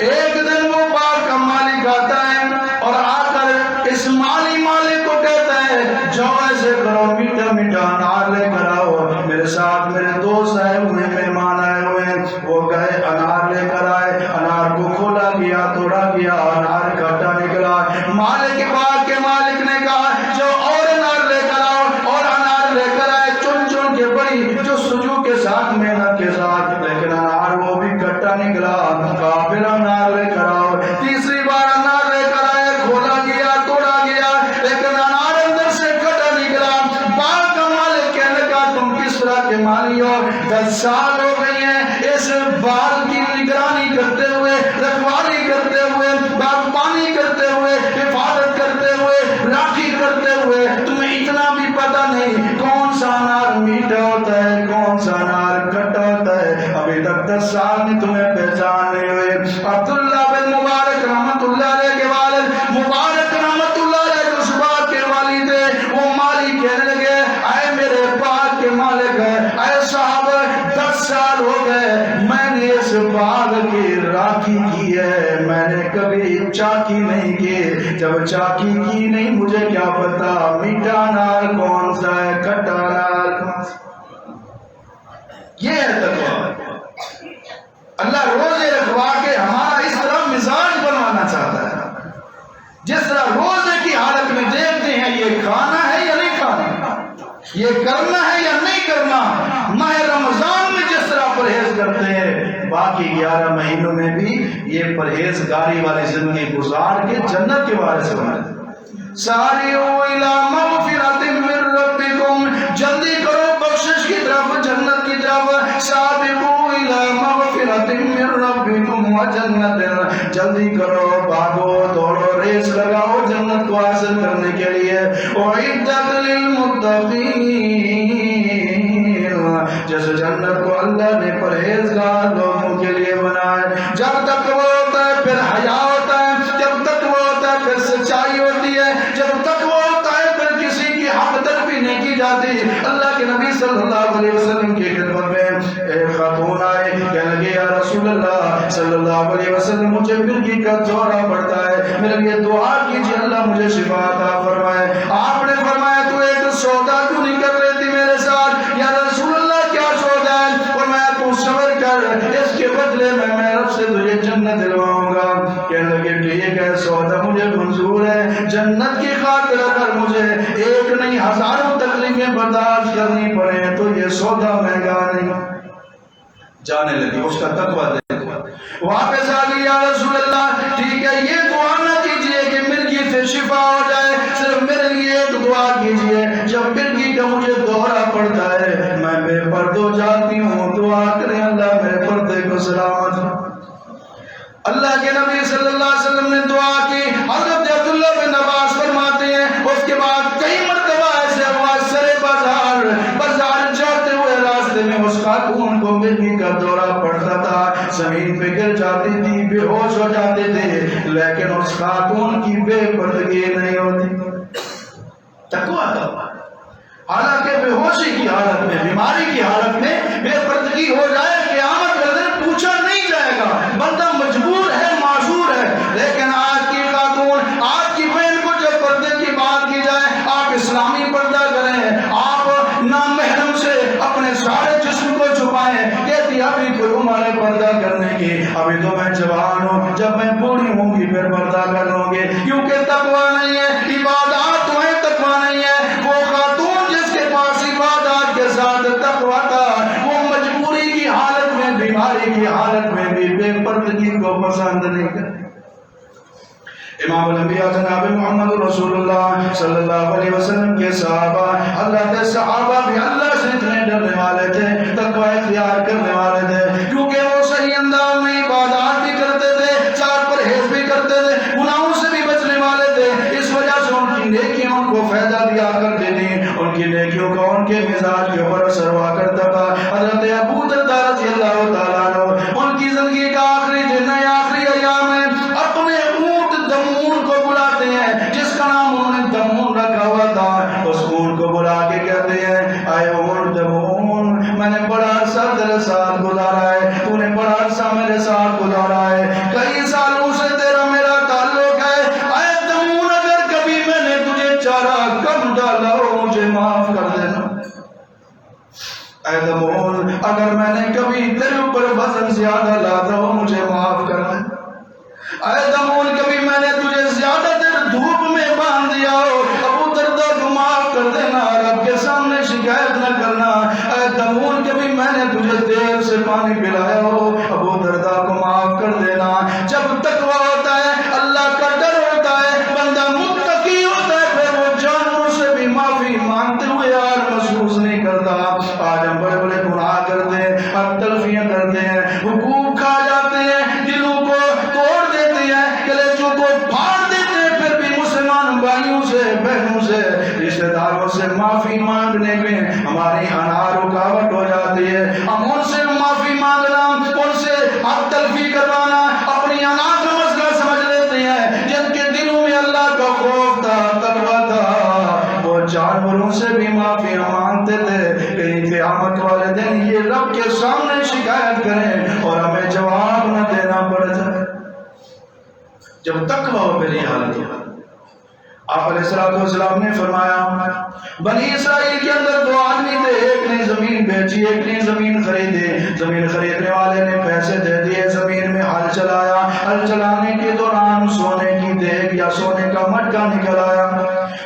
ایک دن وہ باغ کا مالک آتا ہے اور آ کر اس مالی مالک کو کہتا ہے جو ایسے کرو، میٹھا میٹھا انار لے کر آؤ، میرے ساتھ میرے دوست آئے ہوئے، مہمان آئے ہوئے ہیں. وہ گئے، انار لے کر آئے، انار کو کھولا گیا، توڑا گیا، انار کھٹا نکلا. مالک کے باغ کے مالک نے کہا جو اور انار لے کر آؤ، اور انار لے کر آئے چن چن کے، بڑی جو سجو کے ساتھ، محنت کے ساتھ، لیکن انار وہ بھی کھٹا نکلا. کہا پھر انار لے کر آؤ. تیسری بار انار لے کر آئے، کھولا گیا، توڑا گیا، لیکن انار اندر سے کھٹا نکلا. باغ کا مالک کہنے لگا تم کس طرح کے مالی ہو؟ 10 سال ہو گئی ہیں اس باغ کی نگرانی کرتے ہوئے، رکھوالی کرتے ہوئے، باغبانی کرتے ہوئے، حفاظت کرتے ہوئے، راکھی کرتے ہوئے، تمہیں اتنا بھی پتہ نہیں کون سا انار میٹھا ہوتا ہے، کون سا انار کھٹا ہوتا ہے. ابھی تک 10 سال میں تمہیں پہچان نہیں ہوئے. عبداللہ بن مبارک رحمت اللہ علیہ کے والد مبارک رحمت اللہ علیہ جو اس باغ کے والی تھے، وہ مالی کہنے لگے اے میرے باغ کے مالک، اے صاحب 10 سال ہو گئے میں نے اس باغ کی راکھی کی ہے، میں نے کبھی چاکی نہیں کی. جب چاکی کی نہیں مجھے کیا پتا میٹھا انار کون سا ہے، کھٹا انار کون سا. یہ ہے تقویٰ. اللہ روزے رکھوا کے ہمارا اس طرح مزاج بنوانا چاہتا ہے. جس طرح روزے کی حالت میں دیکھتے ہیں یہ کھانا ہے یا نہیں کھانا، یہ کرنا ہے یا نہیں کرنا. ماہ رمضان میں جس طرح پرہیز کرتے ہیں، باقی 11 مہینوں میں بھی یہ پرہیزگاری والی زندگی گزار کے جنت کے بارے سے بنا. ساریعوا الی مغفرۃ من ربکم، جلدی کرو بخشش کی طرف، جنت کی طرف. سابقوا الی مغفرۃ من ربکم وجنۃ، جلدی کرو، بھاگو، دوڑو، ریس لگاؤ جنت کو حاصل کرنے کے لیے. اعدت للمتقین، جس جنت کو اللہ نے پرہیزگار لوگوں کے لیے بنایا. جب تک وہ ہوتا ہے پھر حیا ہوتا ہے، جب تک وہ ہوتا ہے پھر سچائی ہوتی ہے، جب تک وہ ہوتا ہے پھر کسی کی حق تک بھی نہیں کی جاتی. اللہ کے نبی صلی اللہ علیہ وسلم کی خدمت میں ایک خاتون آئی، کہنے لگے یا رسول اللہ صلی اللہ علیہ وسلم مجھے مرگی کا دورہ پڑتا ہے، میرے لیے دعا کیجیے اللہ مجھے شفا عطا فرمائے. آپ نے فرمایا تو ایک سودا کیوں نہیں کر رہی تھی میرے ساتھ؟ یا رسول اللہ کیا سودا ہے؟ فرمایا تو صبر کر، اس کے بدلے میں رب سے تجھے جنت دلواؤں گا. کہنے لگے ٹھیک ہے سودا مجھے منظور ہے، جنت کی خاطر اگر مجھے ایک نہیں ہزاروں تکلیفیں برداشت کرنی پڑے تو یہ سودا مہنگا نہیں. جانے لگی. اس کا تقویٰ دیکھو. واپس آ گئی یا رسول اللہ ٹھیک ہے یہ دعا نہ کیجئے کہ مرگی سے شفا ہو جائے، صرف میرے لیے ایک دعا کیجئے جب مرگی کا مجھے دورہ پڑتا ہے میں بے پردہ جاتی ہوں، دعا کریں اللہ میرے پردے کو سلامت. اللہ کے نبی صلی اللہ علیہ وسلم نے دعا کی. حضرت عبداللہ بن عباس فرماتے ہیں اس کے بعد کئی مرتبہ ایسے ہوا سرے بازار جاتے ہوئے راستے میں اس خاتون کو مرگی کا دورہ پڑتا تھا، زمین پہ گر جاتی تھی، بے ہوش ہو جاتے تھے، لیکن اس خاتون کی بے پردگی نہیں ہوتی. تقویٰ تھا. حالانکہ بے ہوشی کی حالت میں، بیماری حالت میں بے پردگی ہو جائے، قیامت کا دن پوچھا نہیں جائے گا، بندہ مجبور ہے، معذور ہے۔ لیکن آج کی خاتون، آج کی بہن کو جب پردے کی بات کی جائے، آپ اسلامی پردہ کریں، آپ نامحرم سے اپنے سارے جسم کو چھپائیں، کہتی ابھی کوئی عمر ہے پردہ کرنے کی، ابھی تو میں جوان ہوں، جب میں بوڑھی ہوں گی پھر پردہ کر لوں گی، کیونکہ تقویٰ نہیں ہے، عبادات تو ہے، تقویٰ نہیں ہے۔ وہ خاتون جس کے پاس عبادات کے ساتھ تقویٰ تھا، وہ مجبوری کی حالت میں، بیماری کی حالت میں بھی بے پردگی کو پسند نہیں کرتی۔ امام الانبیاء جناب محمد رسول اللہ صلی اللہ علیہ وسلم کے صحابہ، اللہ کے صحابہ بھی اللہ سے اتنے ڈرنے والے تھے، تقوی اختیار کرنے والے تھے، کیونکہ وہ صحیح انداز میں عبادات بھی کرتے تھے، ساتھ پرہیز بھی کرتے تھے، گناہوں سے بھی بچنے والے تھے۔ اس وجہ سے ان کی نیکیاں ان کو فائدہ دیا کرتی تھی، ان کی نیکیوں کا ان کے مزاج کے اوپر اثر ہوا کرتا تھا۔ حضرت ابو درداء رضی اللہ تعالیٰ عنہ ان کی زندگی کا آخری دن ہے، آخری ایام ہے، اپنے اونٹ دمون کو بلاتے ہیں، جس کا نام انہوں نے دمون رکھا ہوا تھا، اس اونٹ کو بلا کے کہتے ہیں، اے اونٹ دمون، میں نے بڑا عرصہ تیرے ساتھ گزارا ہے، تو نے بڑا عرصہ میرے ساتھ گزارا ہے، کئی سالوں سے تیرا میرا تعلق ہے، اے دمون اگر کبھی میں نے تجھے چارہ کم ڈالا ہو مجھے معاف کر دینا، اے دمون اگر میں نے کبھی تیرے اوپر وزن زیادہ لاتا ہو مجھے معاف کر دینا، اے دمون کبھی میں نے تجھے زیادہ دیر دھوپ میں باندھ دیا ہو ابو درداء کو معاف کر دینا، رب کے سامنے شکایت نہ کرنا، اے دمون کبھی میں نے تجھے دیر سے پانی پلایا ہو ابو درداء کو معاف کر دینا۔ جب تقویٰ ہوتا ہے، اللہ کا ڈر ہوتا ہے، بندہ متقی ہوتا ہے، پھر وہ جانوروں سے بھی معافی مانگتے ہوئے یار محسوس نہیں کرتا۔ آج ہم بڑے بڑے گناہ کرتے ہیں، ہم تلفیاں کرتے ہیں، حقوق کھا جاتے ہیں، دلوں کو توڑ دیتے ہیں، کلیجوں کو پھاڑ دیتے ہیں، پھر بھی مسلمان بھائیوں سے، بہنوں سے، رشتہ داروں سے معافی مانگنے میں ہماری انا رکاوٹ ہو جاتی ہے۔ ہم ان سے معافی مانگنا، ان سے حق تلفی کروانا اپنی انا کا مسئلہ سمجھ لیتے ہیں۔ جن کے دلوں میں اللہ کا خوف تھا، تقویٰ تھا، وہ جانوروں سے بھی معافی مانگتے تھے، کہیں قیامت والے دن یہ رب کے سامنے شکایت کریں اور ہمیں جواب نہ دینا پڑ جائے۔ جب تقویٰ ہو پھر یہ حالت ہو۔ آپ علیہ السلام نے فرمایا، بنی اسرائیل کے اندر دو آدمی تھے، ایک نے زمین بیچی، ایک نے زمین خریدی، زمین خریدنے والے نے پیسے دے دیے، زمین میں ہل چلایا، ہل چلانے کے دوران سونے کی دیگ یا سونے کا مٹکا نکل آیا،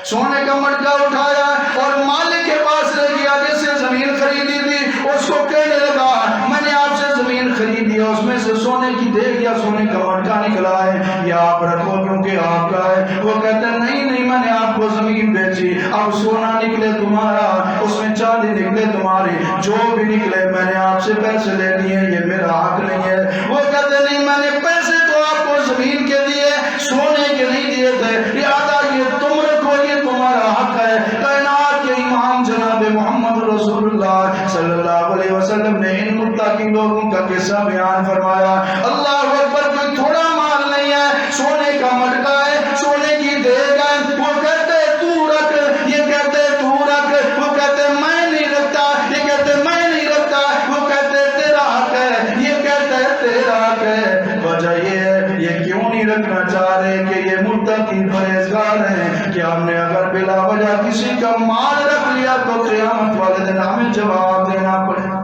سونے کا مٹکا اٹھایا اور مالک کے پاس لے گیا جس سے زمین خریدی تھی، اس کو کہنے لگا میں نے آپ سے زمین خریدی ہے، اس میں سے سونے کی دیگ یا سونے کا مٹکا نکلا ہے، یہ آپ رکھو کیونکہ آپ کا ہے۔ وہ کہتے ہیں نہیں نہیں، میں نے آپ کو زمین بیچی، اب سونا نکلے تمہارا، اس میں چاندی نکلے تمہاری، جو بھی نکلے میں نے آپ سے پیسے لے لیے، یہ میرا حق نہیں ہے۔ وہ کہتے نہیں، میں نے پیسے تو آپ کو زمین کے دیے، سونے کے نہیں دیے تھے، لہذا یہ تم رکھو، یہ تمہارا حق ہے۔ کائنات کے امام جناب محمد رسول اللہ صلی اللہ علیہ وسلم نے ان متقی لوگوں کا قصہ بیان فرمایا۔ اللہ اکبر، کوئی تھوڑا مال نہیں ہے، سونے کا مٹکا ہے، سونے کی دیگ ہے، وہ کہتے تو رکھ، یہ کہتے تو رکھ، وہ کہتے میں نہیں رکھتا، یہ کہتے میں نہیں رکھتا، وہ کہتے تیرا حق ہے، یہ کہتے تیرا حق ہے۔ وجہ یہ ہے یہ کیوں نہیں رکھنا چاہ رہے کہ یہ متقی پرہیزگار ہیں کہ ہم نے اگر بلا وجہ کسی کا مال رکھ لیا تو قیامت والے دن ہمیں جواب دینا پڑے۔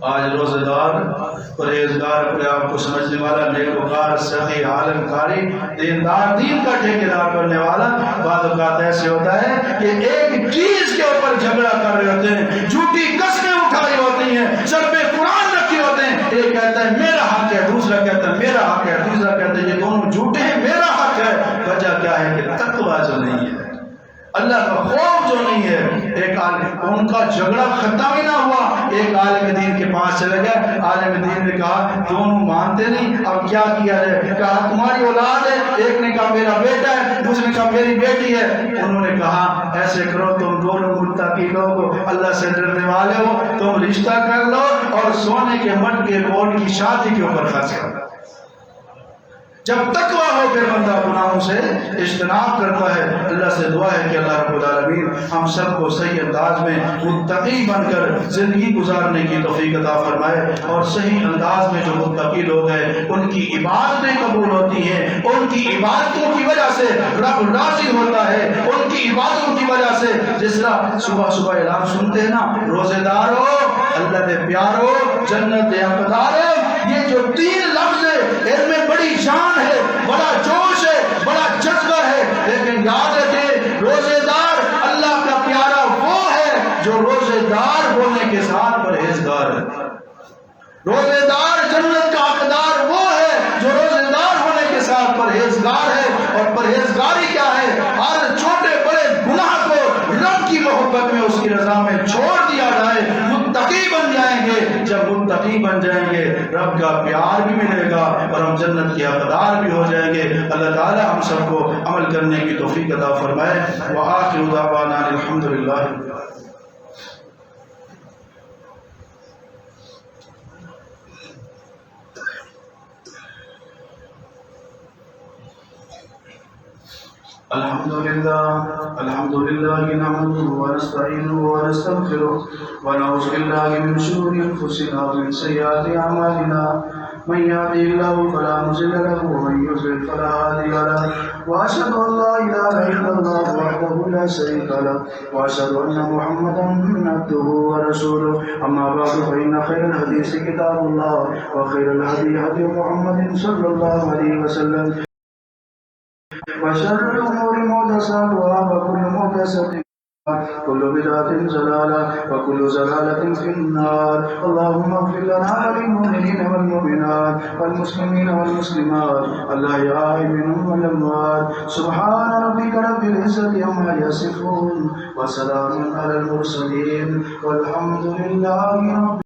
آج روزہ دار، پرہیزگار، اپنے آپ کو سمجھنے والا، نیکوکار، سخی، عالم کاری، دیندار، دین کا ٹھیکیدار کرنے والا، بعض اوقات ایسے ہوتا ہے کہ ایک چیز کے اوپر جھگڑا کر رہے ہوتے ہیں، جھوٹی قسمیں اٹھائی ہوتی ہیں، سر پہ قرآن رکھے ہوتے ہیں، ایک کہتا ہے میرا حق ہے، دوسرا کہتا ہے میرا حق ہے، تیسرا کہتا ہے یہ دونوں جھوٹے ہیں، میرا حق ہے۔ وجہ کیا ہے کہ تقویٰ جو نہیں ہے، اللہ کا خوف جو نہیں ہے۔ ایک عالم، ان کا جھگڑا ختم ہی نہ ہوا، ایک عالم دین کے پاس چلے گئے، عالم دین نے کہا دونوں مانتے نہیں، اب کیا کیا جائے؟ کہا تمہاری اولاد ہے، ایک نے کہا میرا بیٹا ہے، دوسرے نے کہا میری بیٹی ہے۔ انہوں نے کہا ایسے کرو، تم دونوں متقی لوگ، اللہ سے ڈرنے والے ہو، تم رشتہ کر لو اور سونے کے مٹکے کو ان کی شادی کے اوپر خرچ کرو۔ جب تقویٰ ہو پھر بندہ گناہوں سے اجتناب کرتا ہے۔ اللہ سے دعا ہے کہ اللہ رب العالمین ہم سب کو صحیح انداز میں متقی بن کر زندگی گزارنے کی توفیق عطا فرمائے، اور صحیح انداز میں جو متقی لوگ ہیں ان کی عبادتیں قبول ہوتی ہیں، ان کی عبادتوں کی وجہ سے رب راضی ہوتا ہے، ان کی عبادتوں کی وجہ سے۔ جس طرح صبح صبح اعلان سنتے ہیں نا، روزے دارو، اللہ دے پیارو، جنت دے حقدارو، یہ جو تین لفظ ہے ان میں بڑی جان ہے، بڑا جوش ہے، بڑا جذبہ ہے، لیکن یاد رکھیں روزے دار اللہ کا پیارا وہ ہے جو روزے دار ہونے کے ساتھ پرہیزگار ہے۔ روزے دار جنت کا حقدار وہ ہے جو روزے دار ہونے کے ساتھ پرہیزگار ہے۔ اور پرہیزگاری کیا ہے؟ ہر چھوٹے بڑے گناہ کو رب کی محبت میں، اس کی رضا میں چھوڑ دیا جائے، متقی بن جائیں گے۔ جب متقی بن جائیں گے رب کا پیار بھی ملے گا اور ہم جنت کے حقدار بھی ہو جائیں گے۔ اللہ تعالی ہم سب کو عمل کرنے کی توفیق عطا فرمائے۔ وآخر دعوانا الحمدللہ۔ الحمد لله نحمده ونستعينه ونستغفره ونعوذ بالله من شرور انفسنا ومن سيئات اعمالنا، من يهده الله فلا مضل له ومن يضلل فلا هادي له، واشهد ان لا اله الا الله وحده لا شريك له، واشهد ان محمدا عبده ورسوله، اما بعد فان خير الحديث كتاب الله وخير الهدي هدي محمد صلى الله عليه وسلم، وشر الأمور محدثاتها وكل محدثة كل بدعة ضلالة وكل ضلالة في النار۔ اللهم اغفر لنا وللمؤمنين والمؤمنات والمسلمين والمسلمات الأحياء منهم والأموات، سبحان ربك رب العزة عما يصفون وسلام على المرسلين والحمد لله رب